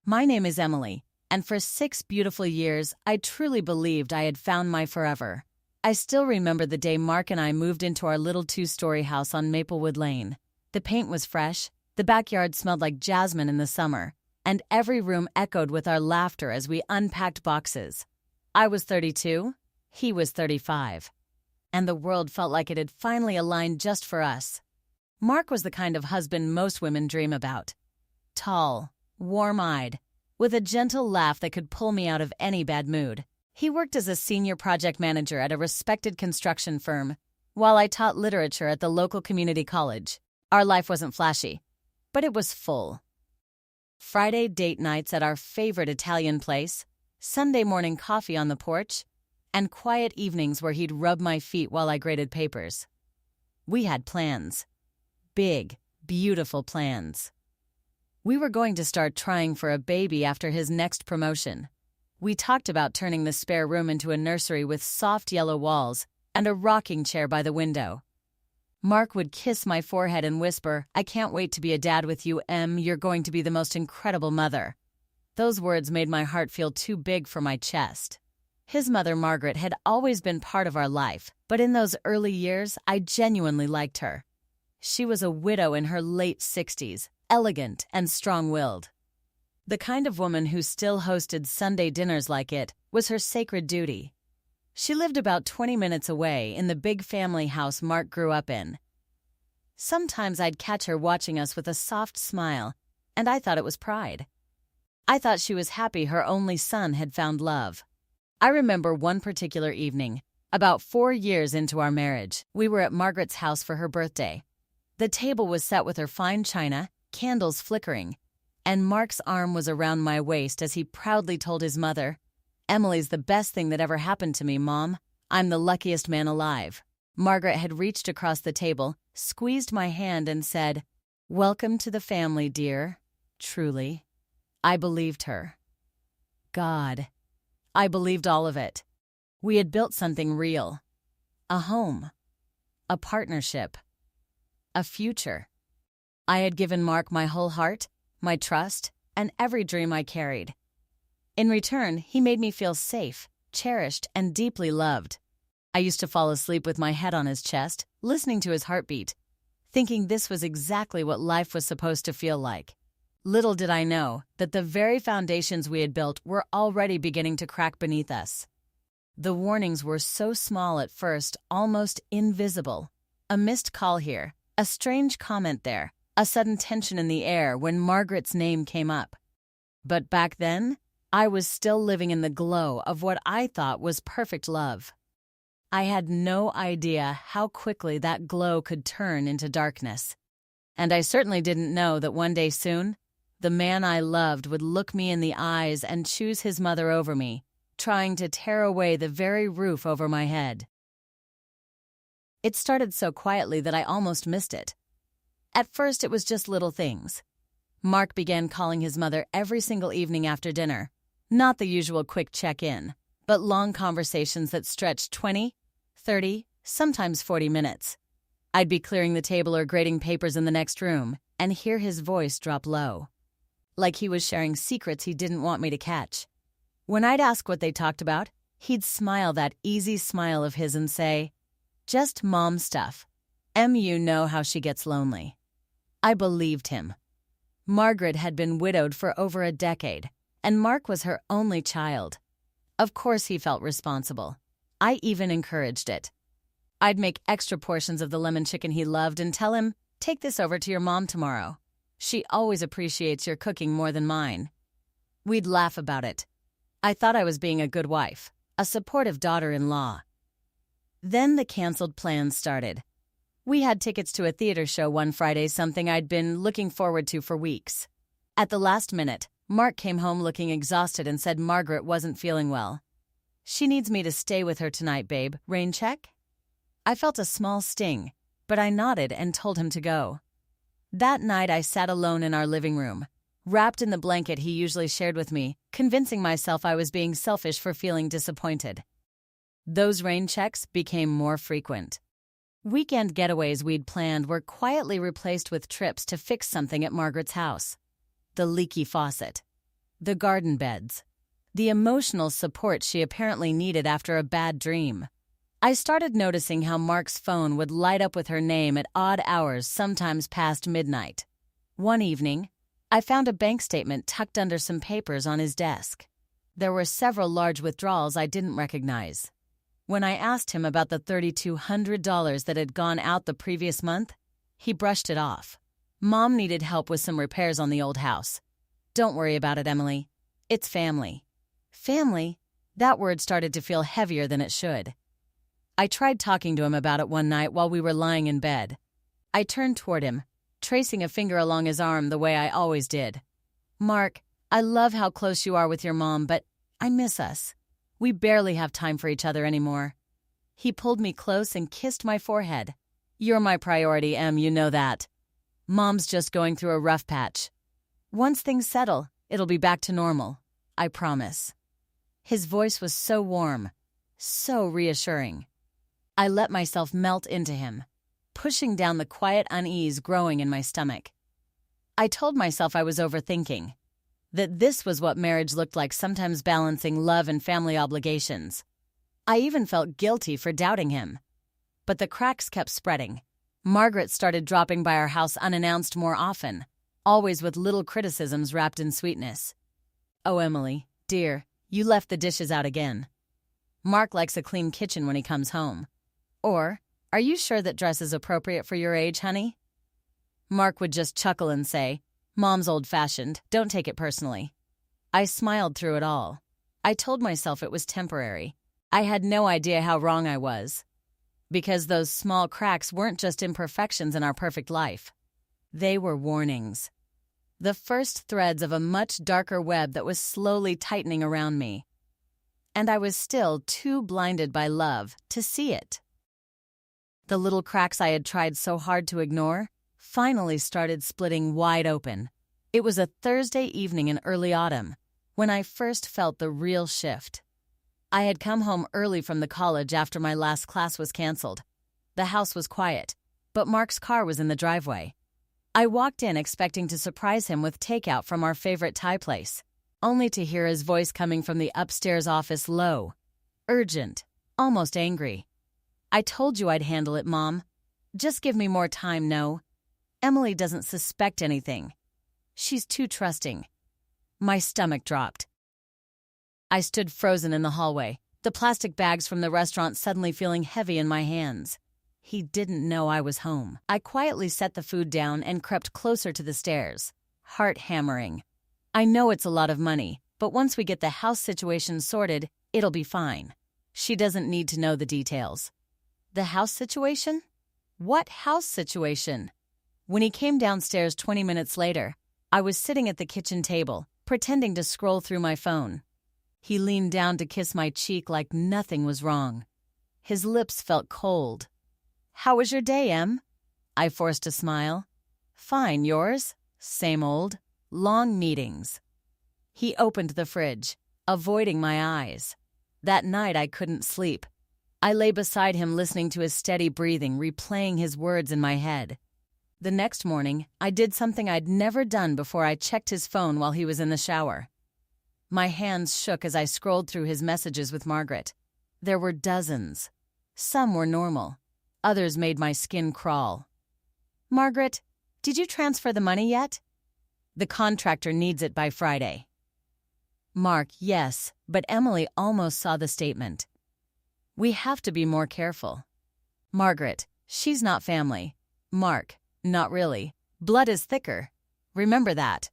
My name is Emily, and for 6 beautiful years, I truly believed I had found my forever. I still remember the day Mark and I moved into our little 2-story house on Maplewood Lane. The paint was fresh, the backyard smelled like jasmine in the summer, and every room echoed with our laughter as we unpacked boxes. I was 32, he was 35, and the world felt like it had finally aligned just for us. Mark was the kind of husband most women dream about. Tall, warm-eyed, with a gentle laugh that could pull me out of any bad mood. He worked as a senior project manager at a respected construction firm, while I taught literature at the local community college. Our life wasn't flashy, but it was full. Friday date nights at our favorite Italian place, Sunday morning coffee on the porch, and quiet evenings where he'd rub my feet while I graded papers. We had plans. Big, beautiful plans. We were going to start trying for a baby after his next promotion. We talked about turning the spare room into a nursery with soft yellow walls and a rocking chair by the window. Mark would kiss my forehead and whisper, "I can't wait to be a dad with you, Em. You're going to be the most incredible mother." Those words made my heart feel too big for my chest. His mother, Margaret, had always been part of our life, but in those early years, I genuinely liked her. She was a widow in her late 60s, elegant and strong-willed. The kind of woman who still hosted Sunday dinners like it was her sacred duty. She lived about 20 minutes away in the big family house Mark grew up in. Sometimes I'd catch her watching us with a soft smile, and I thought it was pride. I thought she was happy her only son had found love. I remember one particular evening, about 4 years into our marriage, we were at Margaret's house for her birthday. The table was set with her fine china, candles flickering, and Mark's arm was around my waist as he proudly told his mother, "Emily's the best thing that ever happened to me, Mom. I'm the luckiest man alive." Margaret had reached across the table, squeezed my hand, and said, "Welcome to the family, dear." Truly, I believed her. God, I believed all of it. We had built something real. A home. A partnership. A future. I had given Mark my whole heart, my trust, and every dream I carried. In return, he made me feel safe, cherished, and deeply loved. I used to fall asleep with my head on his chest, listening to his heartbeat, thinking this was exactly what life was supposed to feel like. Little did I know that the very foundations we had built were already beginning to crack beneath us. The warnings were so small at first, almost invisible. A missed call here, a strange comment there, a sudden tension in the air when Margaret's name came up. But back then, I was still living in the glow of what I thought was perfect love. I had no idea how quickly that glow could turn into darkness. And I certainly didn't know that one day soon, the man I loved would look me in the eyes and choose his mother over me, trying to tear away the very roof over my head. It started so quietly that I almost missed it. At first, it was just little things. Mark began calling his mother every single evening after dinner. Not the usual quick check-in, but long conversations that stretched 20, 30, sometimes 40 minutes. I'd be clearing the table or grading papers in the next room and hear his voice drop low, like he was sharing secrets he didn't want me to catch. When I'd ask what they talked about, he'd smile that easy smile of his and say, "Just mom stuff. You know how she gets lonely." I believed him. Margaret had been widowed for over a decade, and Mark was her only child. Of course he felt responsible. I even encouraged it. I'd make extra portions of the lemon chicken he loved and tell him, "Take this over to your mom tomorrow. She always appreciates your cooking more than mine." We'd laugh about it. I thought I was being a good wife, a supportive daughter-in-law. Then the canceled plans started. We had tickets to a theater show one Friday, something I'd been looking forward to for weeks. At the last minute, Mark came home looking exhausted and said Margaret wasn't feeling well. "She needs me to stay with her tonight, babe. Rain check?" I felt a small sting, but I nodded and told him to go. That night I sat alone in our living room, wrapped in the blanket he usually shared with me, convincing myself I was being selfish for feeling disappointed. Those rain checks became more frequent. Weekend getaways we'd planned were quietly replaced with trips to fix something at Margaret's house. The leaky faucet. the garden beds, the emotional support she apparently needed after a bad dream. I started noticing how Mark's phone would light up with her name at odd hours, sometimes past midnight. One evening, I found a bank statement tucked under some papers on his desk. There were several large withdrawals I didn't recognize. When I asked him about the $3,200 that had gone out the previous month, he brushed it off. Mom needed help with some repairs on the old house. Don't worry about it, Emily. It's family. Family? That word started to feel heavier than it should. I tried talking to him about it one night while we were lying in bed. I turned toward him, tracing a finger along his arm the way I always did. Mark, I love how close you are with your mom, but I miss us. We barely have time for each other anymore. He pulled me close and kissed my forehead. You're my priority, Em, you know that. Mom's just going through a rough patch. Once things settle, it'll be back to normal. I promise. His voice was so warm, so reassuring. I let myself melt into him, pushing down the quiet unease growing in my stomach. I told myself I was overthinking, that this was what marriage looked like, sometimes balancing love and family obligations. I even felt guilty for doubting him. But the cracks kept spreading. Margaret started dropping by our house unannounced more often, always with little criticisms wrapped in sweetness. Oh, Emily, dear, you left the dishes out again. Mark likes a clean kitchen when he comes home. Or, are you sure that dress is appropriate for your age, honey? Mark would just chuckle and say, Mom's old-fashioned, don't take it personally. I smiled through it all. I told myself it was temporary. I had no idea how wrong I was. Because those small cracks weren't just imperfections in our perfect life. They were warnings. The first threads of a much darker web that was slowly tightening around me. And I was still too blinded by love to see it. The little cracks I had tried so hard to ignore finally started splitting wide open. It was a Thursday evening in early autumn when I first felt the real shift. I had come home early from the college after my last class was canceled. The house was quiet, but Mark's car was in the driveway. I walked in expecting to surprise him with takeout from our favorite Thai place, only to hear his voice coming from the upstairs office low, urgent, almost angry. I told you I'd handle it, Mom. Just give me more time, no? Emily doesn't suspect anything. She's too trusting. My stomach dropped. I stood frozen in the hallway, the plastic bags from the restaurant suddenly feeling heavy in my hands. He didn't know I was home. I quietly set the food down and crept closer to the stairs, heart hammering. I know it's a lot of money, but once we get the house situation sorted, it'll be fine. She doesn't need to know the details. The house situation? What house situation? When he came downstairs 20 minutes later, I was sitting at the kitchen table, pretending to scroll through my phone. He leaned down to kiss my cheek like nothing was wrong. His lips felt cold. How was your day, Em? I forced a smile. Fine, yours? Same old. Long meetings. He opened the fridge, avoiding my eyes. That night I couldn't sleep. I lay beside him listening to his steady breathing, replaying his words in my head. The next morning, I did something I'd never done before. I checked his phone while he was in the shower. My hands shook as I scrolled through his messages with Margaret. There were dozens. Some were normal. Others made my skin crawl. Margaret, did you transfer the money yet? The contractor needs it by Friday. Mark, yes, but Emily almost saw the statement. We have to be more careful. Margaret, she's not family. Mark, not really. Blood is thicker. Remember that.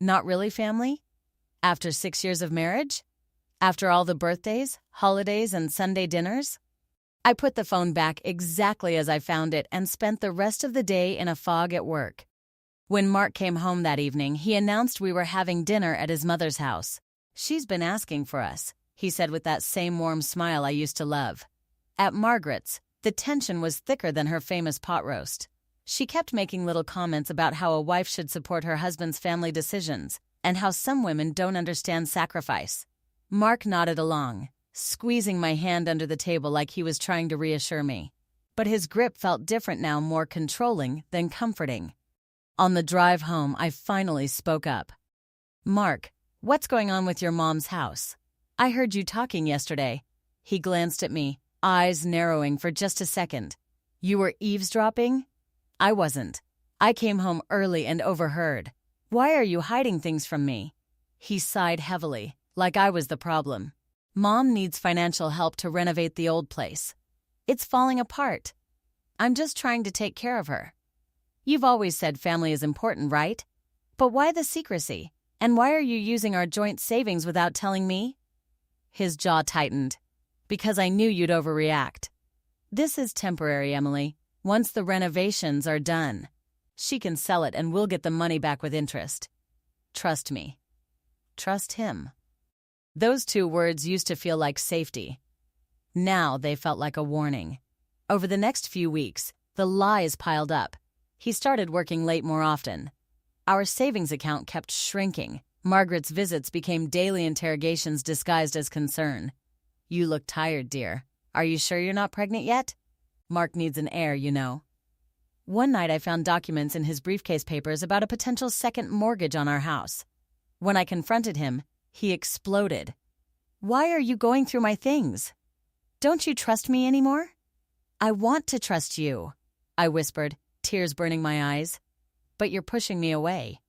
Not really family? After 6 years of marriage? After all the birthdays, holidays, and Sunday dinners? I put the phone back exactly as I found it and spent the rest of the day in a fog at work. When Mark came home that evening, he announced we were having dinner at his mother's house. She's been asking for us, he said with that same warm smile I used to love. At Margaret's, the tension was thicker than her famous pot roast. She kept making little comments about how a wife should support her husband's family decisions and how some women don't understand sacrifice. Mark nodded along, squeezing my hand under the table like he was trying to reassure me. But his grip felt different now, more controlling than comforting. On the drive home, I finally spoke up. Mark, What's going on with your mom's house? I heard you talking yesterday. He glanced at me, eyes narrowing for just a second. You were eavesdropping? I wasn't. I came home early and overheard. Why are you hiding things from me? He sighed heavily, like I was the problem. Mom needs financial help to renovate the old place. It's falling apart. I'm just trying to take care of her. You've always said family is important, right? But why the secrecy? And why are you using our joint savings without telling me? His jaw tightened. Because I knew you'd overreact. This is temporary, Emily. Once the renovations are done, she can sell it and we'll get the money back with interest. Trust me. Trust him. Those two words used to feel like safety. Now they felt like a warning. Over the next few weeks, the lies piled up. He started working late more often. Our savings account kept shrinking. Margaret's visits became daily interrogations disguised as concern. You look tired, dear. Are you sure you're not pregnant yet? Mark needs an heir, you know. One night I found documents in his briefcase papers about a potential second mortgage on our house. When I confronted him, he exploded. Why are you going through my things? Don't you trust me anymore? I want to trust you, I whispered, tears burning my eyes. But you're pushing me away.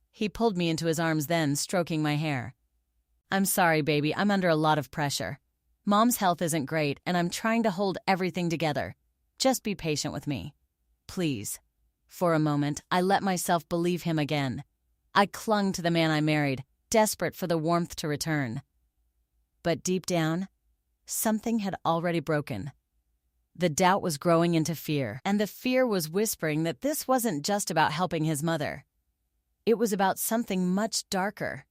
He pulled me into his arms then, stroking my hair. I'm sorry, baby, I'm under a lot of pressure. Mom's health isn't great, and I'm trying to hold everything together. Just be patient with me. Please. For a moment, I let myself believe him again. I clung to the man I married, desperate for the warmth to return. But deep down, something had already broken. The doubt was growing into fear, and the fear was whispering that this wasn't just about helping his mother. It was about something much darker.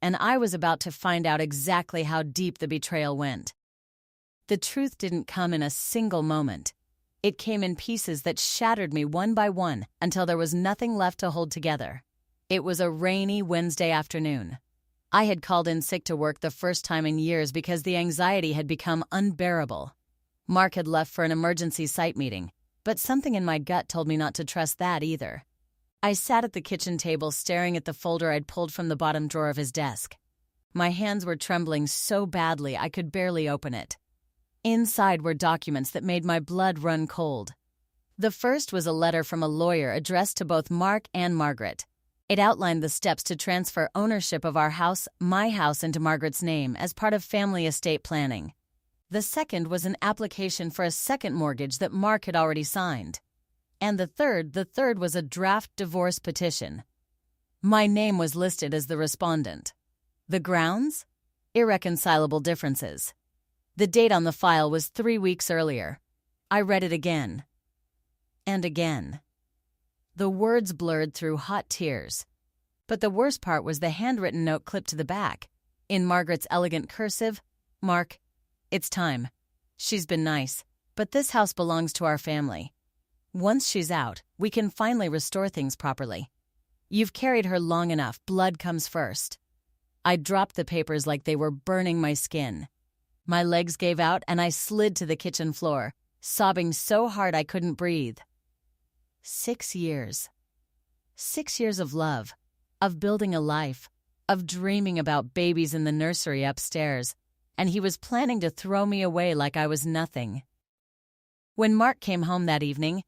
And I was about to find out exactly how deep the betrayal went. The truth didn't come in a single moment. It came in pieces that shattered me one by one until there was nothing left to hold together. It was a rainy Wednesday afternoon. I had called in sick to work the first time in years because the anxiety had become unbearable. Mark had left for an emergency site meeting, but something in my gut told me not to trust that either. I sat at the kitchen table staring at the folder I'd pulled from the bottom drawer of his desk. My hands were trembling so badly I could barely open it. Inside were documents that made my blood run cold. The first was a letter from a lawyer addressed to both Mark and Margaret. It outlined the steps to transfer ownership of our house, my house, into Margaret's name as part of family estate planning. The second was an application for a second mortgage that Mark had already signed. And the third was a draft divorce petition. My name was listed as the respondent. The grounds? Irreconcilable differences. The date on the file was 3 weeks earlier. I read it again. And again. The words blurred through hot tears. But the worst part was the handwritten note clipped to the back. In Margaret's elegant cursive, Mark, it's time. She's been nice, but this house belongs to our family. Once she's out, we can finally restore things properly. You've carried her long enough, blood comes first. I dropped the papers like they were burning my skin. My legs gave out and I slid to the kitchen floor, sobbing so hard I couldn't breathe. 6 years. 6 years of love, of building a life, of dreaming about babies in the nursery upstairs, and he was planning to throw me away like I was nothing. When Mark came home that evening,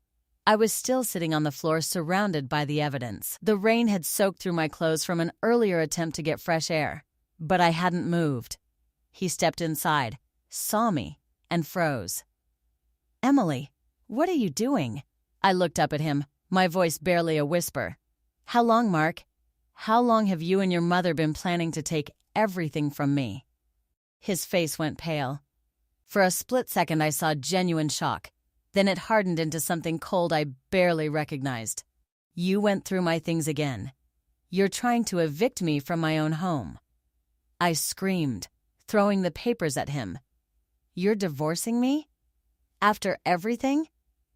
I was still sitting on the floor surrounded by the evidence. The rain had soaked through my clothes from an earlier attempt to get fresh air, but I hadn't moved. He stepped inside, saw me, and froze. Emily, what are you doing? I looked up at him, my voice barely a whisper. How long, Mark? How long have you and your mother been planning to take everything from me? His face went pale. For a split second I saw genuine shock. Then it hardened into something cold I barely recognized. You went through my things again. You're trying to evict me from my own home. I screamed, throwing the papers at him. You're divorcing me? After everything?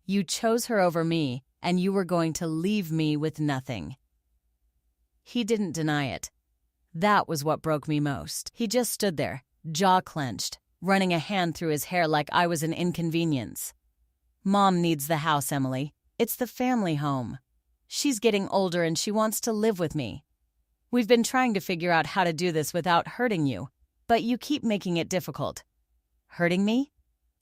You chose her over me, and you were going to leave me with nothing. He didn't deny it. That was what broke me most. He just stood there, jaw clenched, running a hand through his hair like I was an inconvenience. Mom needs the house, Emily. It's the family home. She's getting older and she wants to live with me. We've been trying to figure out how to do this without hurting you, but you keep making it difficult. Hurting me?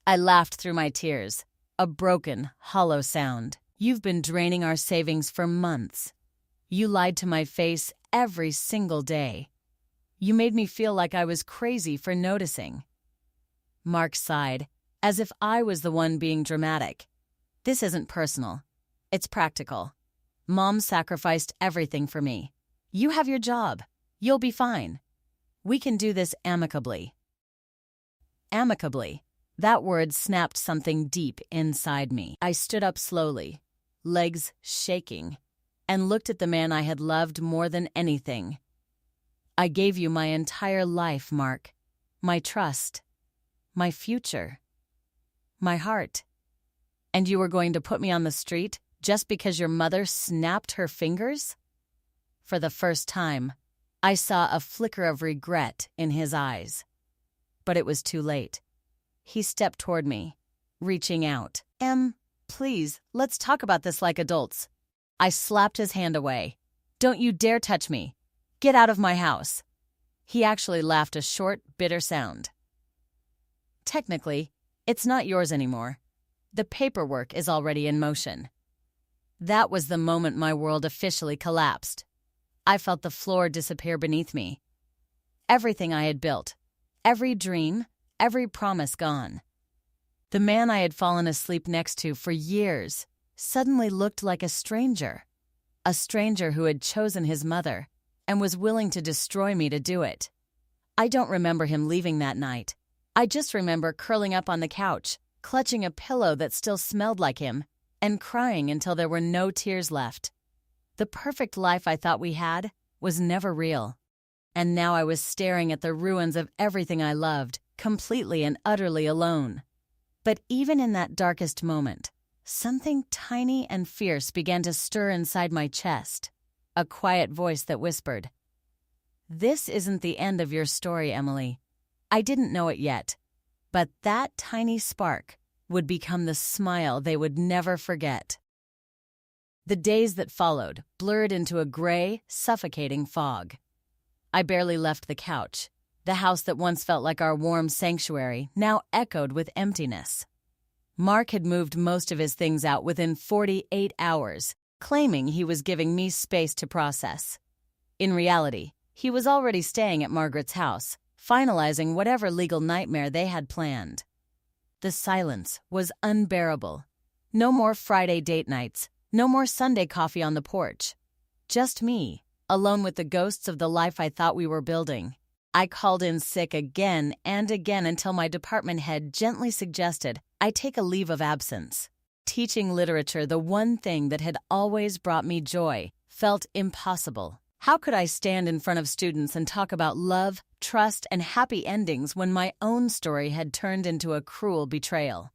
I laughed through my tears, a broken, hollow sound. You've been draining our savings for months. You lied to my face every single day. You made me feel like I was crazy for noticing. Mark sighed, as if I was the one being dramatic. This isn't personal. It's practical. Mom sacrificed everything for me. You have your job. You'll be fine. We can do this amicably. Amicably. That word snapped something deep inside me. I stood up slowly, legs shaking, and looked at the man I had loved more than anything. I gave you my entire life, Mark. My trust. My future. My heart. And you were going to put me on the street just because your mother snapped her fingers? For the first time, I saw a flicker of regret in his eyes. But it was too late. He stepped toward me, reaching out. Please, let's talk about this like adults. I slapped his hand away. Don't you dare touch me. Get out of my house. He actually laughed a short, bitter sound. Technically, it's not yours anymore. The paperwork is already in motion. That was the moment my world officially collapsed. I felt the floor disappear beneath me. Everything I had built, every dream, every promise gone. The man I had fallen asleep next to for years suddenly looked like a stranger who had chosen his mother and was willing to destroy me to do it. I don't remember him leaving that night. I just remember curling up on the couch, clutching a pillow that still smelled like him, and crying until there were no tears left. The perfect life I thought we had was never real. And now I was staring at the ruins of everything I loved, completely and utterly alone. But even in that darkest moment, something tiny and fierce began to stir inside my chest. A quiet voice that whispered, "This isn't the end of your story, Emily." I didn't know it yet, but that tiny spark would become the smile they would never forget. The days that followed blurred into a gray, suffocating fog. I barely left the couch. The house that once felt like our warm sanctuary now echoed with emptiness. Mark had moved most of his things out within 48 hours, claiming he was giving me space to process. In reality, he was already staying at Margaret's house, finalizing whatever legal nightmare they had planned. The silence was unbearable. No more Friday date nights, no more Sunday coffee on the porch. Just me, alone with the ghosts of the life I thought we were building. I called in sick again and again until my department head gently suggested I take a leave of absence. Teaching literature, the one thing that had always brought me joy, felt impossible. How could I stand in front of students and talk about love, trust, and happy endings when my own story had turned into a cruel betrayal?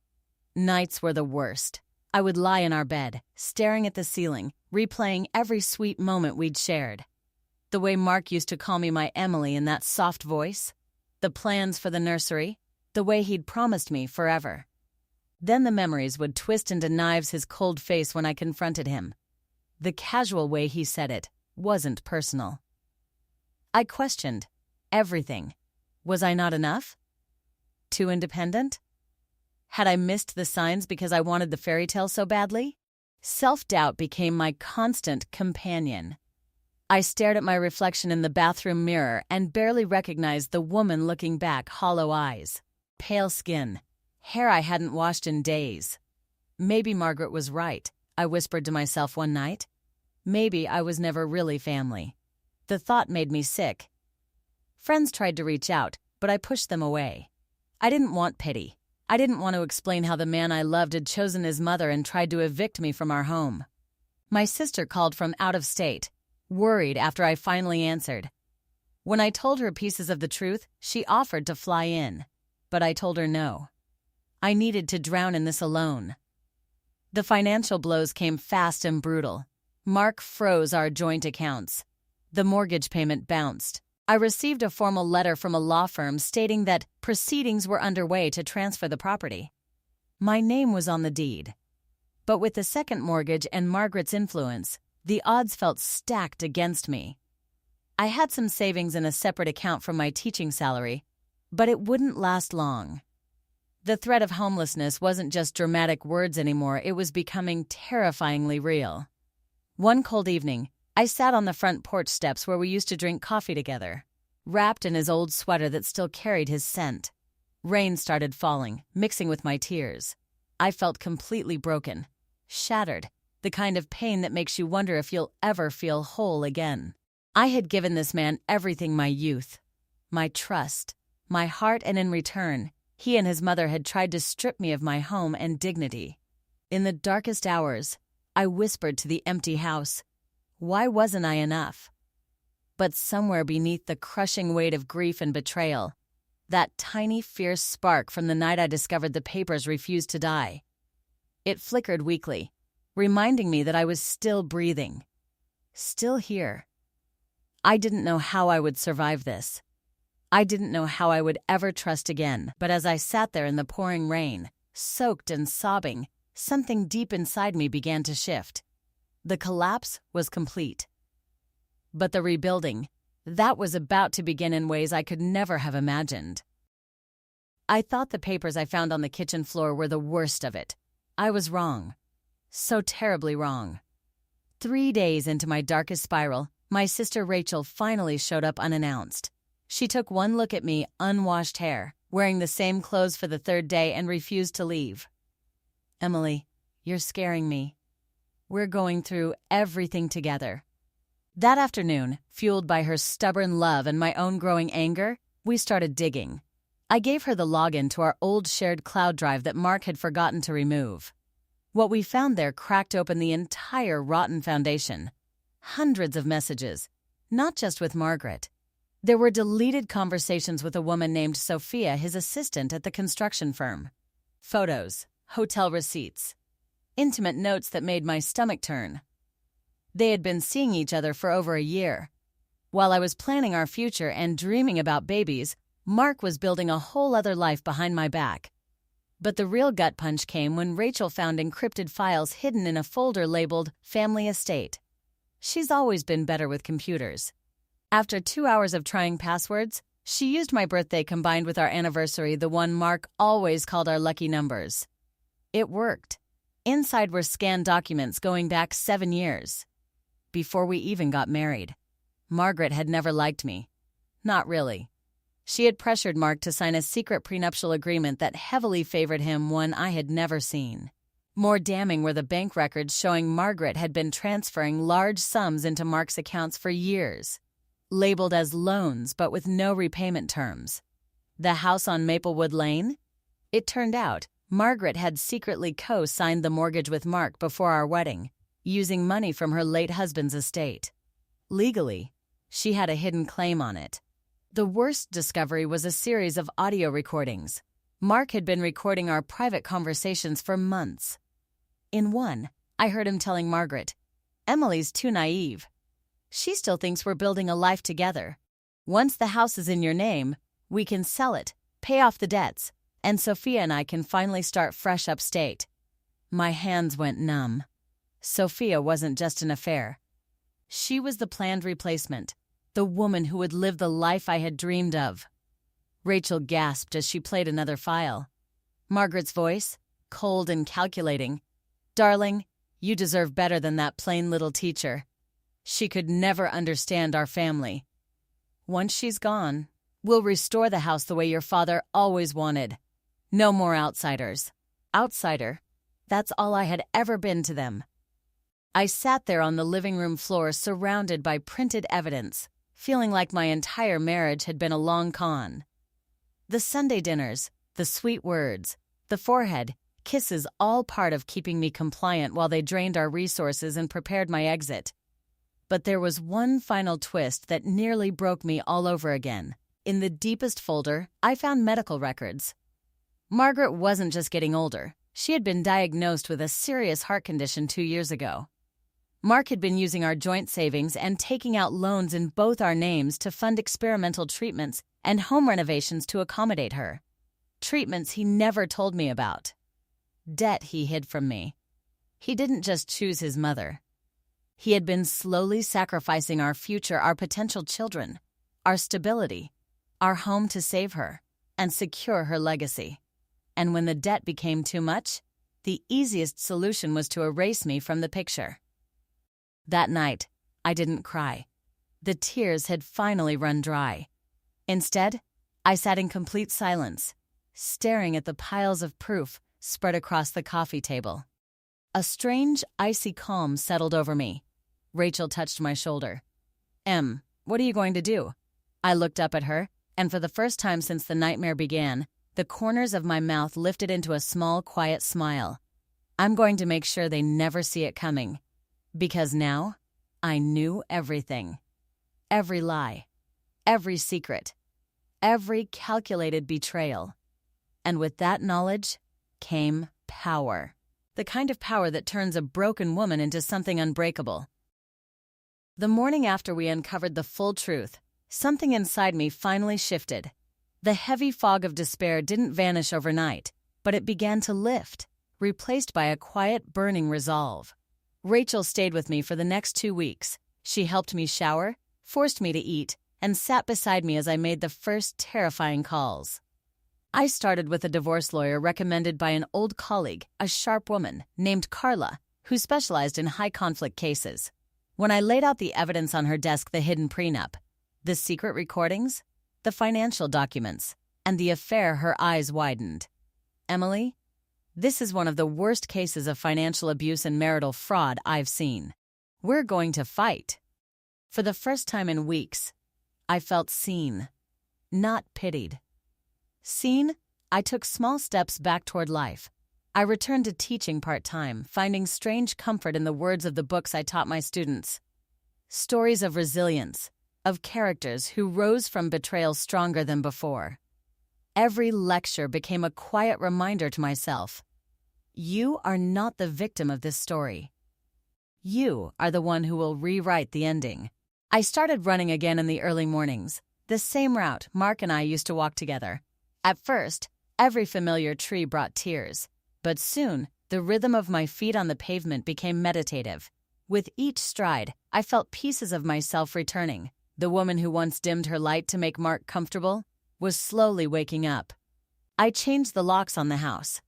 Nights were the worst. I would lie in our bed, staring at the ceiling, replaying every sweet moment we'd shared. The way Mark used to call me my Emily in that soft voice, the plans for the nursery, the way he'd promised me forever. Then the memories would twist into knives his cold face when I confronted him. The casual way he said it wasn't personal. I questioned everything. Was I not enough? Too independent? Had I missed the signs because I wanted the fairy tale so badly? Self-doubt became my constant companion. I stared at my reflection in the bathroom mirror and barely recognized the woman looking back, hollow eyes, pale skin, hair I hadn't washed in days. Maybe Margaret was right, I whispered to myself one night. Maybe I was never really family. The thought made me sick. Friends tried to reach out, but I pushed them away. I didn't want pity. I didn't want to explain how the man I loved had chosen his mother and tried to evict me from our home. My sister called from out of state, worried after I finally answered. When I told her pieces of the truth, she offered to fly in, but I told her no. I needed to drown in this alone. The financial blows came fast and brutal. Mark froze our joint accounts. The mortgage payment bounced. I received a formal letter from a law firm stating that proceedings were underway to transfer the property. My name was on the deed. But with the second mortgage and Margaret's influence, the odds felt stacked against me. I had some savings in a separate account from my teaching salary, but it wouldn't last long. The threat of homelessness wasn't just dramatic words anymore, it was becoming terrifyingly real. One cold evening, I sat on the front porch steps where we used to drink coffee together, wrapped in his old sweater that still carried his scent. Rain started falling, mixing with my tears. I felt completely broken, shattered, the kind of pain that makes you wonder if you'll ever feel whole again. I had given this man everything: my youth, my trust, my heart, and in return, he and his mother had tried to strip me of my home and dignity. In the darkest hours, I whispered to the empty house, why wasn't I enough? But somewhere beneath the crushing weight of grief and betrayal, that tiny, fierce spark from the night I discovered the papers refused to die. It flickered weakly, reminding me that I was still breathing, still here. I didn't know how I would survive this. I didn't know how I would ever trust again, but as I sat there in the pouring rain, soaked and sobbing, something deep inside me began to shift. The collapse was complete. But the rebuilding, that was about to begin in ways I could never have imagined. I thought the papers I found on the kitchen floor were the worst of it. I was wrong. So terribly wrong. 3 days into my darkest spiral, my sister Rachel finally showed up unannounced. She took one look at me, unwashed hair, wearing the same clothes for the 3rd day, and refused to leave. Emily, you're scaring me. We're going through everything together. That afternoon, fueled by her stubborn love and my own growing anger, we started digging. I gave her the login to our old shared cloud drive that Mark had forgotten to remove. What we found there cracked open the entire rotten foundation. Hundreds of messages, not just with Margaret. There were deleted conversations with a woman named Sophia, his assistant at the construction firm. Photos, hotel receipts, intimate notes that made my stomach turn. They had been seeing each other for over a year. While I was planning our future and dreaming about babies, Mark was building a whole other life behind my back. But the real gut punch came when Rachel found encrypted files hidden in a folder labeled Family Estate. She's always been better with computers. After 2 hours of trying passwords, she used my birthday combined with our anniversary, the one Mark always called our lucky numbers. It worked. Inside were scanned documents going back 7 years. Before we even got married. Margaret had never liked me. Not really. She had pressured Mark to sign a secret prenuptial agreement that heavily favored him, one I had never seen. More damning were the bank records showing Margaret had been transferring large sums into Mark's accounts for years, labeled as loans but with no repayment terms. The house on Maplewood Lane? It turned out Margaret had secretly co-signed the mortgage with Mark before our wedding, using money from her late husband's estate. Legally, she had a hidden claim on it. The worst discovery was a series of audio recordings. Mark had been recording our private conversations for months. In one, I heard him telling Margaret, "Emily's too naive. She still thinks we're building a life together. Once the house is in your name, we can sell it, pay off the debts, and Sophia and I can finally start fresh upstate." My hands went numb. Sophia wasn't just an affair. She was the planned replacement, the woman who would live the life I had dreamed of. Rachel gasped as she played another file. Margaret's voice, cold and calculating. "Darling, you deserve better than that plain little teacher. She could never understand our family. Once she's gone, we'll restore the house the way your father always wanted. No more outsiders." Outsider? That's all I had ever been to them. I sat there on the living room floor surrounded by printed evidence, feeling like my entire marriage had been a long con. The Sunday dinners, the sweet words, the forehead, kisses, all part of keeping me compliant while they drained our resources and prepared my exit. But there was one final twist that nearly broke me all over again. In the deepest folder, I found medical records. Margaret wasn't just getting older. She had been diagnosed with a serious heart condition 2 years ago. Mark had been using our joint savings and taking out loans in both our names to fund experimental treatments and home renovations to accommodate her. Treatments he never told me about. Debt he hid from me. He didn't just choose his mother. He had been slowly sacrificing our future, our potential children, our stability, our home to save her and secure her legacy. And when the debt became too much, the easiest solution was to erase me from the picture. That night, I didn't cry. The tears had finally run dry. Instead, I sat in complete silence, staring at the piles of proof spread across the coffee table. A strange, icy calm settled over me. Rachel touched my shoulder. What are you going to do?" I looked up at her, and for the first time since the nightmare began, the corners of my mouth lifted into a small, quiet smile. "I'm going to make sure they never see it coming. Because now, I knew everything. Every lie, every secret, every calculated betrayal. And with that knowledge came power. The kind of power that turns a broken woman into something unbreakable." The morning after we uncovered the full truth, something inside me finally shifted. The heavy fog of despair didn't vanish overnight, but it began to lift, replaced by a quiet, burning resolve. Rachel stayed with me for the next 2 weeks. She helped me shower, forced me to eat, and sat beside me as I made the first terrifying calls. I started with a divorce lawyer recommended by an old colleague, a sharp woman named Carla, who specialized in high-conflict cases. When I laid out the evidence on her desk, the hidden prenup, the secret recordings, the financial documents, and the affair, her eyes widened. "Emily, this is one of the worst cases of financial abuse and marital fraud I've seen. We're going to fight." For the first time in weeks, I felt seen, not pitied. Seen, I took small steps back toward life. I returned to teaching part-time, finding strange comfort in the words of the books I taught my students. Stories of resilience, of characters who rose from betrayal stronger than before. Every lecture became a quiet reminder to myself. You are not the victim of this story. You are the one who will rewrite the ending. I started running again in the early mornings, the same route Mark and I used to walk together. At first, every familiar tree brought tears. But soon, the rhythm of my feet on the pavement became meditative. With each stride, I felt pieces of myself returning. The woman who once dimmed her light to make Mark comfortable was slowly waking up. I changed the locks on the house.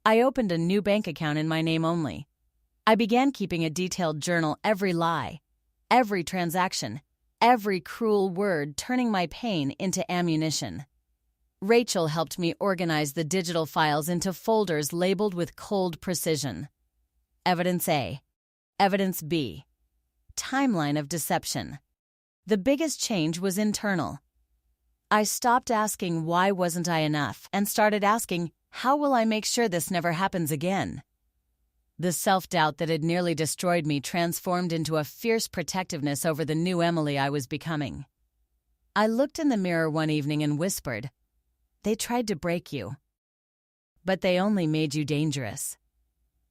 I opened a new bank account in my name only. I began keeping a detailed journal, every lie, every transaction, every cruel word, turning my pain into ammunition. Rachel helped me organize the digital files into folders labeled with cold precision. Evidence A, Evidence B, Timeline of deception. The biggest change was internal. I stopped asking why wasn't I enough and started asking, how will I make sure this never happens again? The self-doubt that had nearly destroyed me transformed into a fierce protectiveness over the new Emily I was becoming. I looked in the mirror one evening and whispered, "They tried to break you, but they only made you dangerous."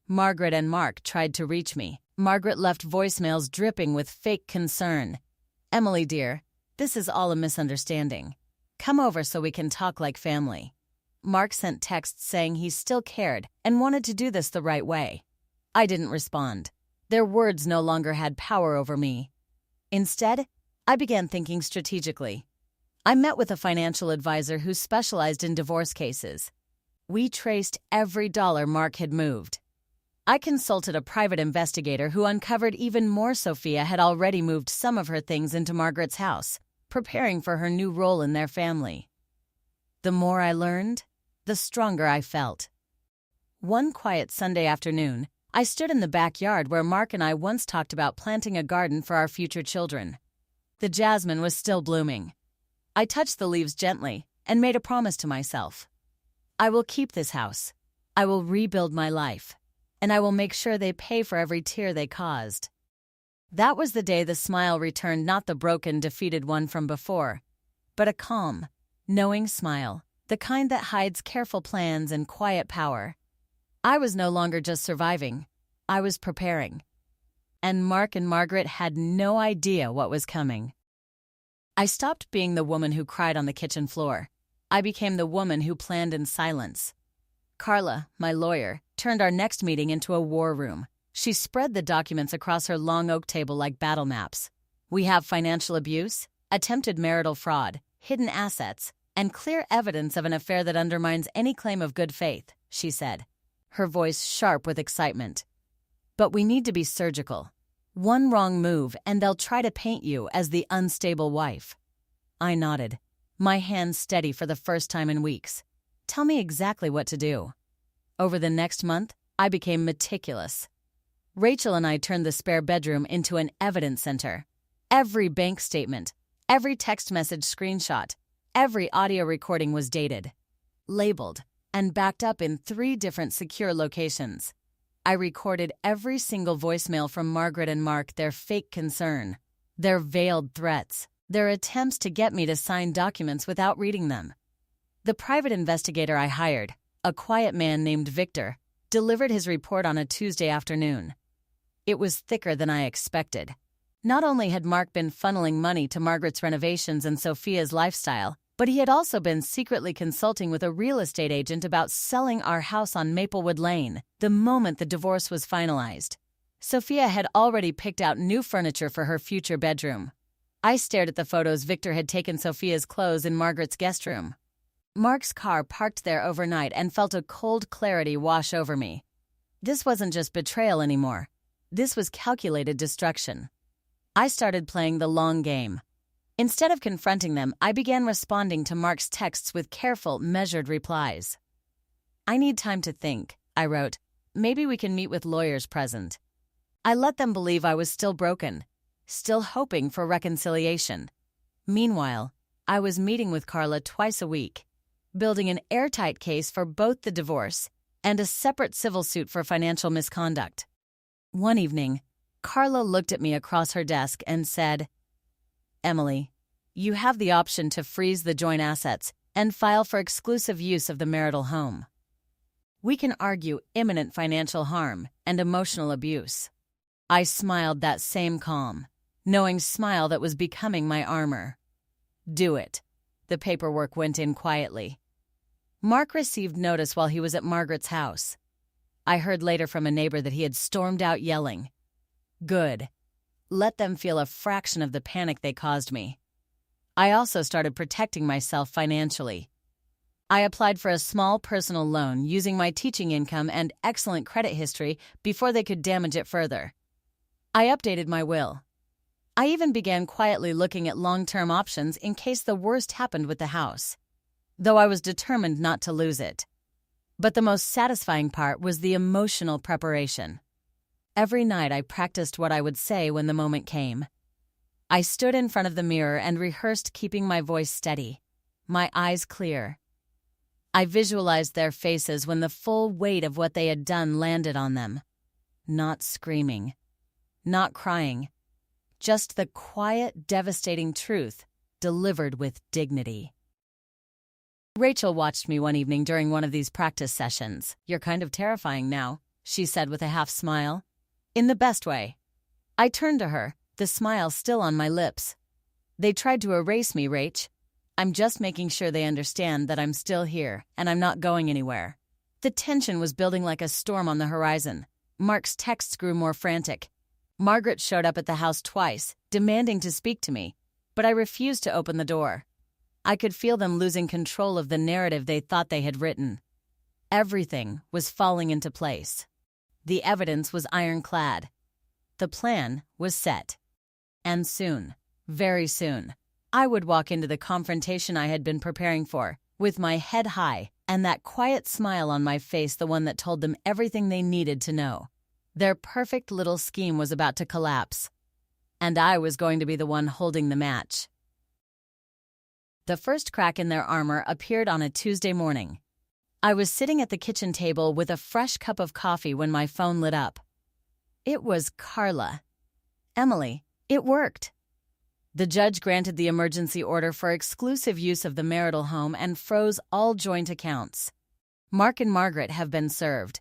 Margaret and Mark tried to reach me. Margaret left voicemails dripping with fake concern. "Emily, dear, this is all a misunderstanding. Come over so we can talk like family." Mark sent texts saying he still cared and wanted to do this the right way. I didn't respond. Their words no longer had power over me. Instead, I began thinking strategically. I met with a financial advisor who specialized in divorce cases. We traced every dollar Mark had moved. I consulted a private investigator who uncovered even more Sophia had already moved some of her things into Margaret's house, preparing for her new role in their family. The more I learned, the stronger I felt. One quiet Sunday afternoon, I stood in the backyard where Mark and I once talked about planting a garden for our future children. The jasmine was still blooming. I touched the leaves gently and made a promise to myself. I will keep this house. I will rebuild my life. And I will make sure they pay for every tear they caused. That was the day the smile returned, not the broken, defeated one from before, but a calm, knowing smile, the kind that hides careful plans and quiet power. I was no longer just surviving. I was preparing. And Mark and Margaret had no idea what was coming. I stopped being the woman who cried on the kitchen floor. I became the woman who planned in silence. Carla, my lawyer, turned our next meeting into a war room. She spread the documents across her long oak table like battle maps. We have financial abuse, attempted marital fraud, hidden assets, and clear evidence of an affair that undermines any claim of good faith, she said, her voice sharp with excitement. But we need to be surgical. One wrong move and they'll try to paint you as the unstable wife. I nodded, my hands steady for the first time in weeks. Tell me exactly what to do. Over the next month, I became meticulous. Rachel and I turned the spare bedroom into an evidence center. Every bank statement, every text message screenshot, every audio recording was dated, labeled, and backed up in 3 different secure locations. I recorded every single voicemail from Margaret and Mark, their fake concern, their veiled threats, their attempts to get me to sign documents without reading them. The private investigator I hired, a quiet man named Victor, delivered his report on a Tuesday afternoon. It was thicker than I expected. Not only had Mark been funneling money to Margaret's renovations and Sophia's lifestyle, but he had also been secretly consulting with a real estate agent about selling our house on Maplewood Lane the moment the divorce was finalized. Sophia had already picked out new furniture for her future bedroom. I stared at the photos Victor had taken Sophia's clothes in Margaret's guest room. Mark's car parked there overnight and felt a cold clarity wash over me. This wasn't just betrayal anymore. This was calculated destruction. I started playing the long game. Instead of confronting them, I began responding to Mark's texts with careful, measured replies. I need time to think, I wrote. Maybe we can meet with lawyers present. I let them believe I was still broken, still hoping for reconciliation. Meanwhile, I was meeting with Carla twice a week, building an airtight case for both the divorce and a separate civil suit for financial misconduct. One evening, Carla looked at me across her desk and said, Emily, you have the option to freeze the joint assets and file for exclusive use of the marital home. We can argue imminent financial harm and emotional abuse. I smiled that same calm, knowing smile that was becoming my armor. Do it. The paperwork went in quietly. Mark received notice while he was at Margaret's house. I heard later from a neighbor that he had stormed out yelling, Good. Let them feel a fraction of the panic they caused me. I also started protecting myself financially. I applied for a small personal loan using my teaching income and excellent credit history before they could damage it further. I updated my will. I even began quietly looking at long-term options in case the worst happened with the house, though I was determined not to lose it. But the most satisfying part was the emotional preparation. Every night I practiced what I would say when the moment came. I stood in front of the mirror and rehearsed keeping my voice steady, my eyes clear. I visualized their faces when the full weight of what they had done landed on them. Not screaming, not crying, just the quiet, devastating truth delivered with dignity. Rachel watched me one evening during one of these practice sessions. You're kind of terrifying now, she said with a half smile. In the best way. I turned to her, the smile still on my lips. They tried to erase me, Rach. I'm just making sure they understand that I'm still here and I'm not going anywhere. The tension was building like a storm on the horizon. Mark's texts grew more frantic. Margaret showed up at the house twice, demanding to speak to me, but I refused to open the door. I could feel them losing control of the narrative they thought they had written. Everything was falling into place. The evidence was ironclad. The plan was set. And soon, very soon, I would walk into the confrontation I had been preparing for, with my head high and that quiet smile on my face, the one that told them everything they needed to know. Their perfect little scheme was about to collapse, and I was going to be the one holding the match. The first crack in their armor appeared on a Tuesday morning. I was sitting at the kitchen table with a fresh cup of coffee when my phone lit up. It was Carla. Emily, it worked. The judge granted the emergency order for exclusive use of the marital home and froze all joint accounts. Mark and Margaret have been served.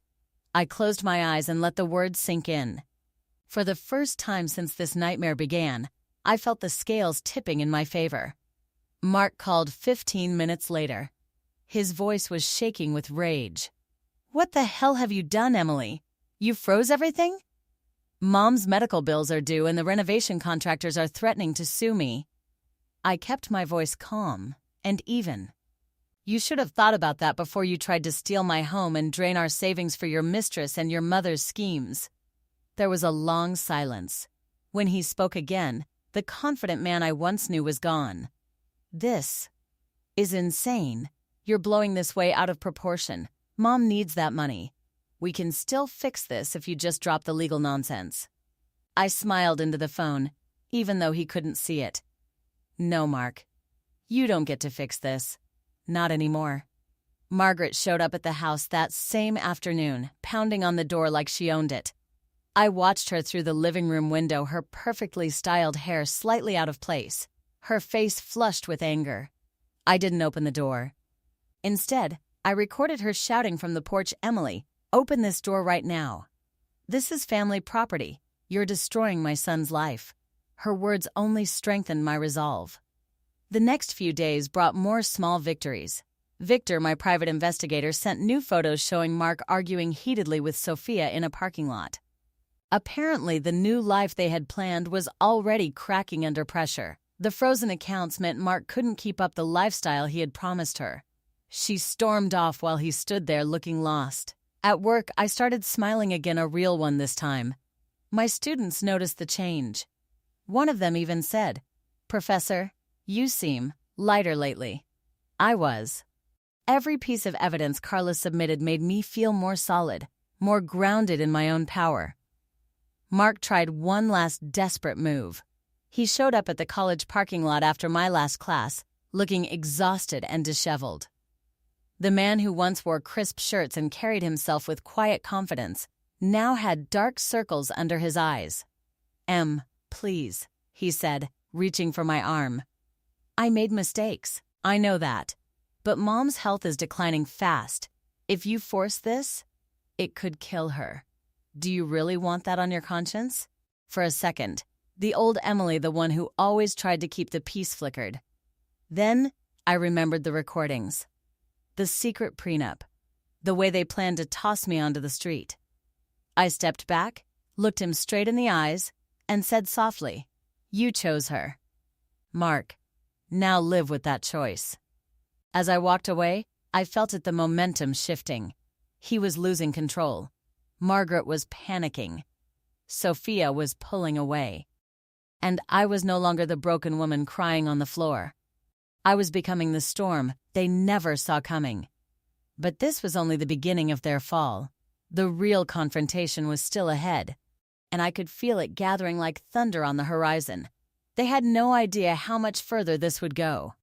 I closed my eyes and let the words sink in. For the first time since this nightmare began, I felt the scales tipping in my favor. Mark called 15 minutes later. His voice was shaking with rage. "What the hell have you done, Emily? You froze everything?" Mom's medical bills are due and the renovation contractors are threatening to sue me. I kept my voice calm and even. You should have thought about that before you tried to steal my home and drain our savings for your mistress and your mother's schemes. There was a long silence. When he spoke again, the confident man I once knew was gone. This is insane. You're blowing this way out of proportion. Mom needs that money. We can still fix this if you just drop the legal nonsense. I smiled into the phone, even though he couldn't see it. No, Mark. You don't get to fix this. Not anymore. Margaret showed up at the house that same afternoon, pounding on the door like she owned it. I watched her through the living room window, her perfectly styled hair slightly out of place, her face flushed with anger. I didn't open the door. Instead, I recorded her shouting from the porch, "Emily, open this door right now. This is family property. You're destroying my son's life." Her words only strengthened my resolve. The next few days brought more small victories. Victor, my private investigator, sent new photos showing Mark arguing heatedly with Sophia in a parking lot. Apparently, the new life they had planned was already cracking under pressure. The frozen accounts meant Mark couldn't keep up the lifestyle he had promised her. She stormed off while he stood there looking lost. At work, I started smiling again, a real one this time. My students noticed the change. One of them even said, "Professor, you seem lighter lately." I was. Every piece of evidence Carla submitted made me feel more solid, more grounded in my own power. Mark tried one last desperate move. He showed up at the college parking lot after my last class, looking exhausted and disheveled. The man who once wore crisp shirts and carried himself with quiet confidence now had dark circles under his eyes. Please," he said, reaching for my arm. "I made mistakes. I know that. But Mom's health is declining fast. If you force this, it could kill her. Do you really want that on your conscience?" For a second, the old Emily, the one who always tried to keep the peace, flickered. Then I remembered the recordings. The secret prenup. The way they planned to toss me onto the street. I stepped back, looked him straight in the eyes, and said softly, "You chose her. Mark, now live with that choice." As I walked away, I felt the momentum shifting. He was losing control. Margaret was panicking. Sophia was pulling away. And I was no longer the broken woman crying on the floor. I was becoming the storm they never saw coming. But this was only the beginning of their fall. The real confrontation was still ahead, and I could feel it gathering like thunder on the horizon. They had no idea how much further this would go.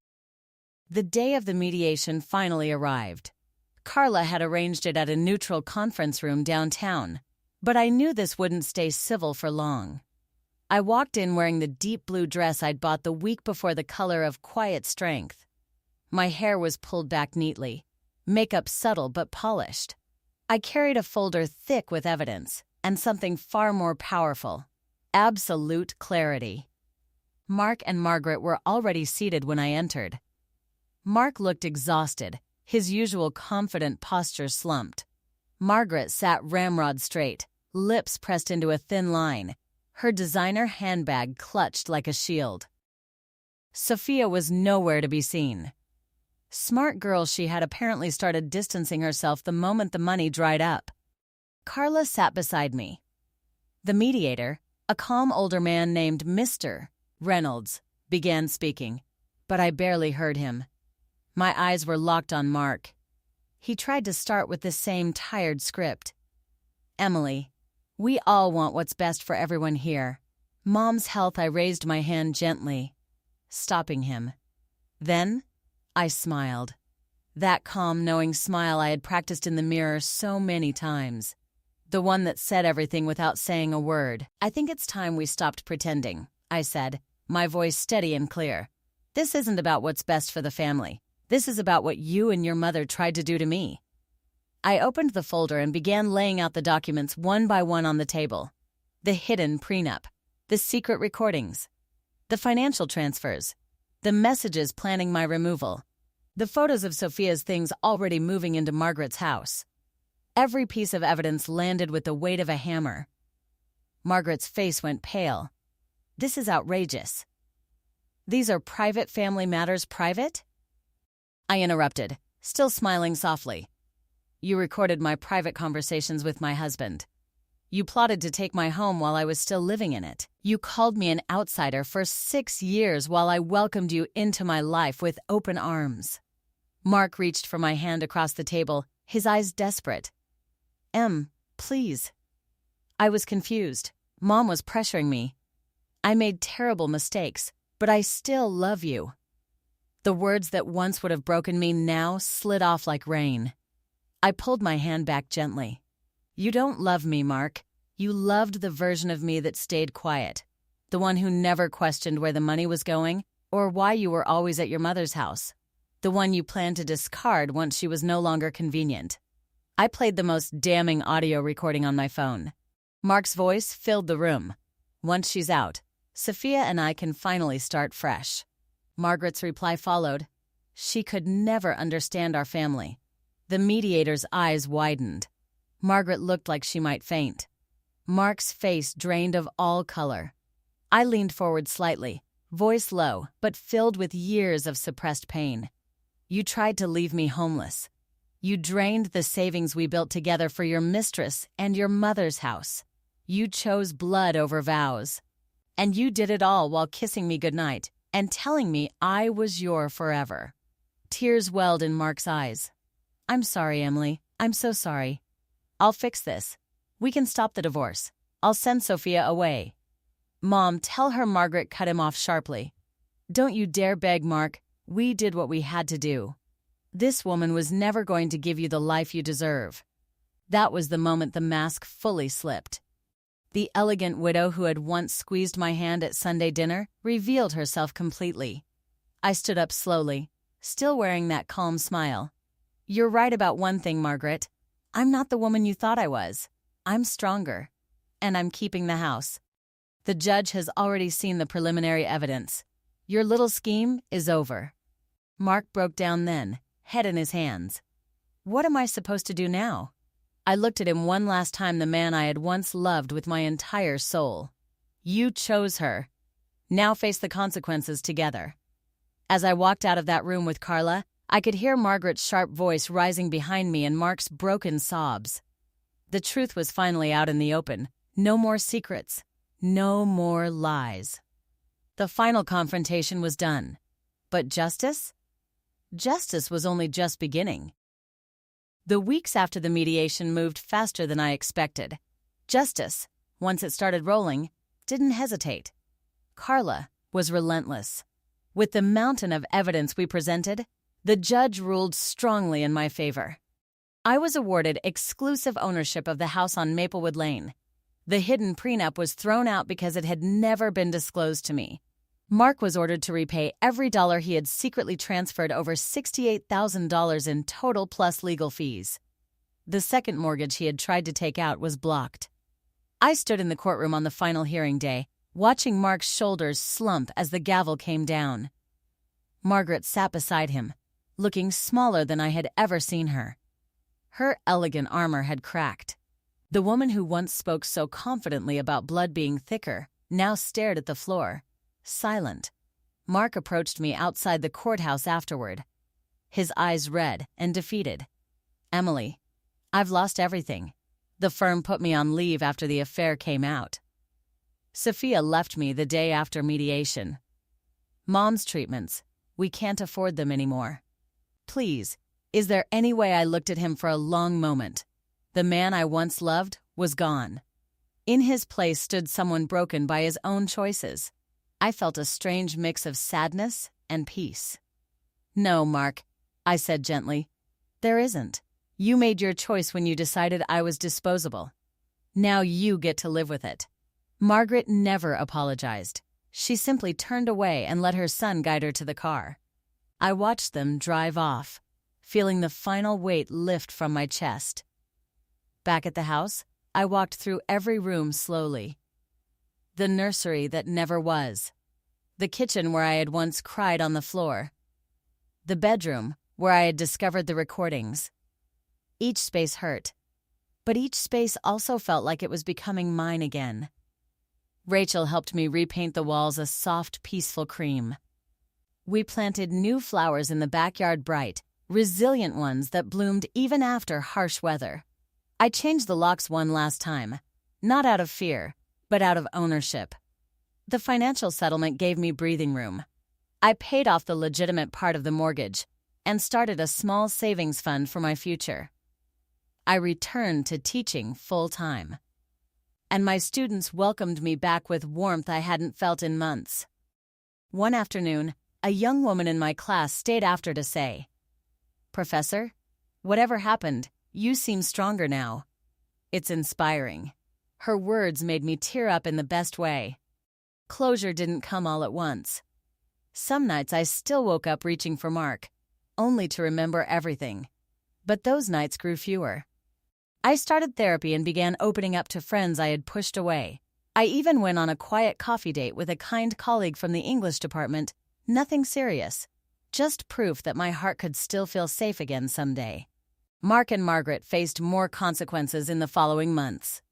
The day of the mediation finally arrived. Carla had arranged it at a neutral conference room downtown, but I knew this wouldn't stay civil for long. I walked in wearing the deep blue dress I'd bought the week before, the color of quiet strength. My hair was pulled back neatly, makeup subtle but polished. I carried a folder thick with evidence, and something far more powerful: absolute clarity. Mark and Margaret were already seated when I entered. Mark looked exhausted, his usual confident posture slumped. Margaret sat ramrod straight, lips pressed into a thin line, her designer handbag clutched like a shield. Sophia was nowhere to be seen. Smart girl, she had apparently started distancing herself the moment the money dried up. Carla sat beside me. The mediator, a calm older man named Mr. Reynolds, began speaking, but I barely heard him. My eyes were locked on Mark. He tried to start with the same tired script. "Emily, we all want what's best for everyone here. Mom's health." I raised my hand gently, stopping him. Then I smiled. That calm, knowing smile I had practiced in the mirror so many times. The one that said everything without saying a word. "I think it's time we stopped pretending," I said, my voice steady and clear. "This isn't about what's best for the family. This is about what you and your mother tried to do to me." I opened the folder and began laying out the documents one by one on the table. The hidden prenup, the secret recordings, the financial transfers, the messages planning my removal, the photos of Sophia's things already moving into Margaret's house. Every piece of evidence landed with the weight of a hammer. Margaret's face went pale. This is outrageous. These are private family matters, private? I interrupted, still smiling softly. You recorded my private conversations with my husband. You plotted to take my home while I was still living in it. You called me an outsider for 6 years while I welcomed you into my life with open arms. Mark reached for my hand across the table, his eyes desperate. Em, please. I was confused. Mom was pressuring me. I made terrible mistakes, but I still love you. The words that once would have broken me now slid off like rain. I pulled my hand back gently. You don't love me, Mark. You loved the version of me that stayed quiet, the one who never questioned where the money was going or why you were always at your mother's house, the one you planned to discard once she was no longer convenient. I played the most damning audio recording on my phone. Mark's voice filled the room. Once she's out, Sophia and I can finally start fresh. Margaret's reply followed. She could never understand our family. The mediator's eyes widened. Margaret looked like she might faint. Mark's face drained of all color. I leaned forward slightly, voice low, but filled with years of suppressed pain. You tried to leave me homeless. You drained the savings we built together for your mistress and your mother's house. You chose blood over vows. And you did it all while kissing me goodnight and telling me I was your forever. Tears welled in Mark's eyes. I'm sorry, Emily. I'm so sorry. I'll fix this. We can stop the divorce. I'll send Sophia away. Mom, tell her Margaret cut him off sharply. Don't you dare beg, Mark. We did what we had to do. This woman was never going to give you the life you deserve. That was the moment the mask fully slipped. The elegant widow who had once squeezed my hand at Sunday dinner revealed herself completely. I stood up slowly, still wearing that calm smile. You're right about one thing, Margaret. I'm not the woman you thought I was. I'm stronger. And I'm keeping the house. The judge has already seen the preliminary evidence. Your little scheme is over. Mark broke down then, head in his hands. What am I supposed to do now? I looked at him one last time, the man I had once loved with my entire soul. You chose her. Now face the consequences together. As I walked out of that room with Carla, I could hear Margaret's sharp voice rising behind me and Mark's broken sobs. The truth was finally out in the open. No more secrets. No more lies. The final confrontation was done. But justice? Justice was only just beginning. The weeks after the mediation moved faster than I expected. Justice, once it started rolling, didn't hesitate. Carla was relentless. With the mountain of evidence we presented, the judge ruled strongly in my favor. I was awarded exclusive ownership of the house on Maplewood Lane. The hidden prenup was thrown out because it had never been disclosed to me. Mark was ordered to repay every dollar he had secretly transferred, over $68,000 in total plus legal fees. The second mortgage he had tried to take out was blocked. I stood in the courtroom on the final hearing day, watching Mark's shoulders slump as the gavel came down. Margaret sat beside him, looking smaller than I had ever seen her. Her elegant armor had cracked. The woman who once spoke so confidently about blood being thicker now stared at the floor, silent. Mark approached me outside the courthouse afterward, his eyes red and defeated. Emily, I've lost everything. The firm put me on leave after the affair came out. Sophia left me the day after mediation. Mom's treatments, we can't afford them anymore. Please, is there any way? I looked at him for a long moment. The man I once loved was gone. In his place stood someone broken by his own choices. I felt a strange mix of sadness and peace. No, Mark, I said gently. There isn't. You made your choice when you decided I was disposable. Now you get to live with it. Margaret never apologized. She simply turned away and let her son guide her to the car. I watched them drive off, feeling the final weight lift from my chest. Back at the house, I walked through every room slowly. The nursery that never was. The kitchen where I had once cried on the floor. The bedroom where I had discovered the recordings. Each space hurt, but each space also felt like it was becoming mine again. Rachel helped me repaint the walls a soft, peaceful cream. We planted new flowers in the backyard, bright, resilient ones that bloomed even after harsh weather. I changed the locks one last time, not out of fear, but out of ownership. The financial settlement gave me breathing room. I paid off the legitimate part of the mortgage and started a small savings fund for my future. I returned to teaching full-time, and my students welcomed me back with warmth I hadn't felt in months. One afternoon, a young woman in my class stayed after to say, "Professor, whatever happened, you seem stronger now." It's inspiring. Her words made me tear up in the best way. Closure didn't come all at once. Some nights I still woke up reaching for Mark, only to remember everything. But those nights grew fewer. I started therapy and began opening up to friends I had pushed away. I even went on a quiet coffee date with a kind colleague from the English department. Nothing serious, just proof that my heart could still feel safe again someday. Mark and Margaret faced more consequences in the following months.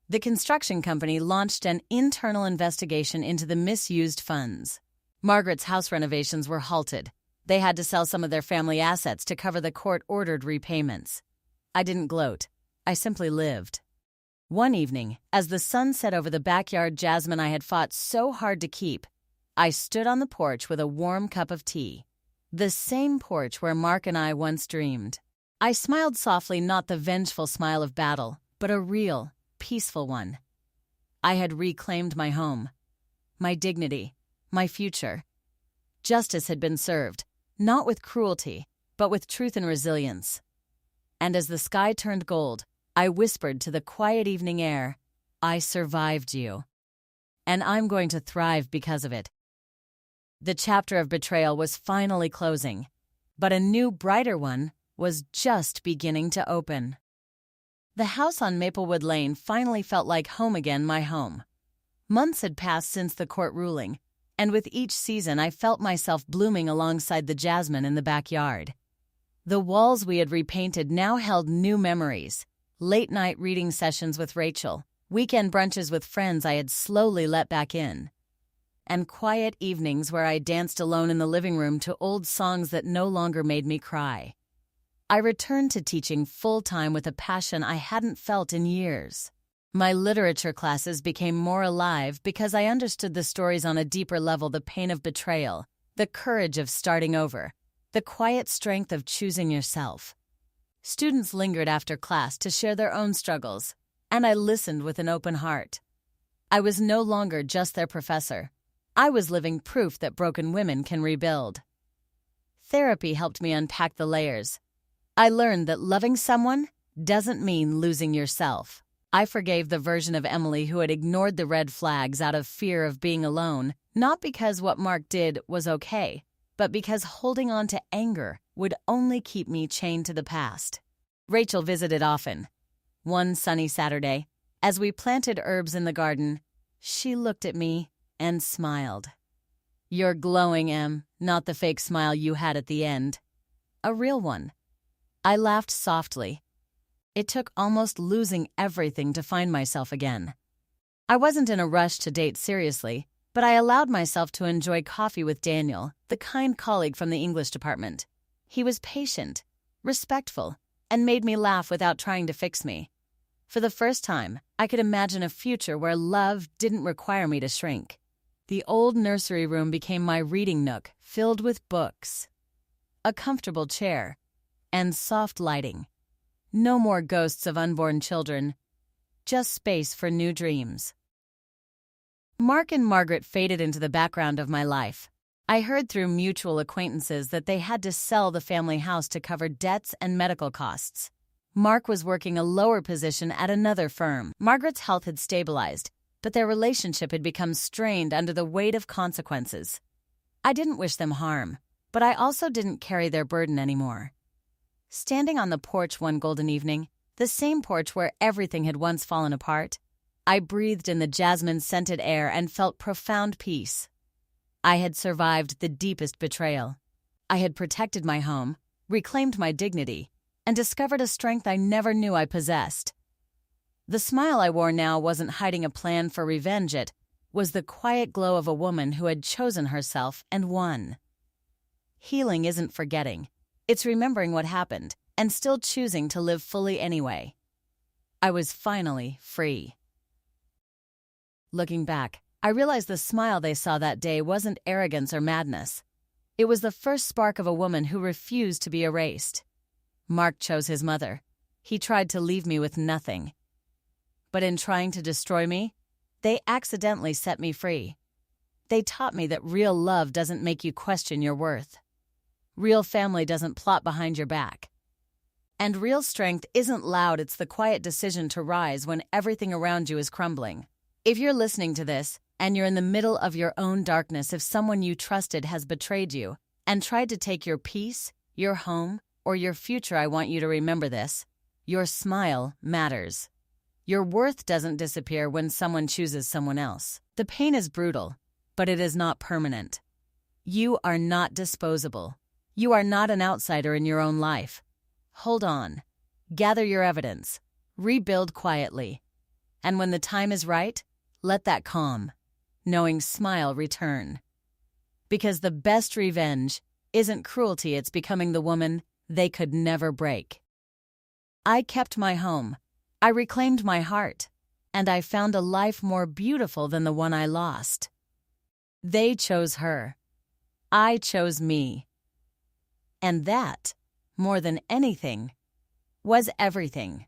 The construction company launched an internal investigation into the misused funds. Margaret's house renovations were halted. They had to sell some of their family assets to cover the court-ordered repayments. I didn't gloat. I simply lived. One evening, as the sun set over the backyard jasmine I had fought so hard to keep, I stood on the porch with a warm cup of tea. The same porch where Mark and I once dreamed. I smiled softly, not the vengeful smile of battle, but a real, peaceful one. I had reclaimed my home, my dignity, my future. Justice had been served, not with cruelty, but with truth and resilience. And as the sky turned gold, I whispered to the quiet evening air, "I survived you. And I'm going to thrive because of it." The chapter of betrayal was finally closing, but a new, brighter one was just beginning to open. The house on Maplewood Lane finally felt like home again, my home. Months had passed since the court ruling, and with each season I felt myself blooming alongside the jasmine in the backyard. The walls we had repainted now held new memories, late-night reading sessions with Rachel, weekend brunches with friends I had slowly let back in, and quiet evenings where I danced alone in the living room to old songs that no longer made me cry. I returned to teaching full-time with a passion I hadn't felt in years. My literature classes became more alive because I understood the stories on a deeper level: the pain of betrayal, the courage of starting over, the quiet strength of choosing yourself. Students lingered after class to share their own struggles, and I listened with an open heart. I was no longer just their professor. I was living proof that broken women can rebuild. Therapy helped me unpack the layers. I learned that loving someone doesn't mean losing yourself. I forgave the version of Emily who had ignored the red flags out of fear of being alone, not because what Mark did was okay, but because holding on to anger would only keep me chained to the past. Rachel visited often. One sunny Saturday, as we planted herbs in the garden, she looked at me and smiled. "You're glowing, Em," not the fake smile you had at the end. A real one. I laughed softly. It took almost losing everything to find myself again. I wasn't in a rush to date seriously, but I allowed myself to enjoy coffee with Daniel, the kind colleague from the English department. He was patient, respectful, and made me laugh without trying to fix me. For the first time, I could imagine a future where love didn't require me to shrink. The old nursery room became my reading nook, filled with books, a comfortable chair, and soft lighting. No more ghosts of unborn children, just space for new dreams. Mark and Margaret faded into the background of my life. I heard through mutual acquaintances that they had to sell the family house to cover debts and medical costs. Mark was working a lower position at another firm. Margaret's health had stabilized, but their relationship had become strained under the weight of consequences. I didn't wish them harm, but I also didn't carry their burden anymore. Standing on the porch one golden evening, the same porch where everything had once fallen apart, I breathed in the jasmine-scented air and felt profound peace. I had survived the deepest betrayal. I had protected my home, reclaimed my dignity, and discovered a strength I never knew I possessed. The smile I wore now wasn't hiding a plan for revenge, it was the quiet glow of a woman who had chosen herself and won. Healing isn't forgetting. It's remembering what happened and still choosing to live fully anyway. I was finally free. Looking back, I realized the smile they saw that day wasn't arrogance or madness. It was the first spark of a woman who refused to be erased. Mark chose his mother. He tried to leave me with nothing. But in trying to destroy me, they accidentally set me free. They taught me that real love doesn't make you question your worth. Real family doesn't plot behind your back. And real strength isn't loud, it's the quiet decision to rise when everything around you is crumbling. If you're listening to this, and you're in the middle of your own darkness, if someone you trusted has betrayed you and tried to take your peace, your home, or your future, I want you to remember this. Your smile matters. Your worth doesn't disappear when someone chooses someone else. The pain is brutal, but it is not permanent. You are not disposable. You are not an outsider in your own life. Hold on. Gather your evidence. Rebuild quietly. And when the time is right, let that calm, knowing smile return. Because the best revenge isn't cruelty, it's becoming the woman they could never break. I kept my home. I reclaimed my heart. And I found a life more beautiful than the one I lost. They chose her. I chose me. And that, more than anything, was everything.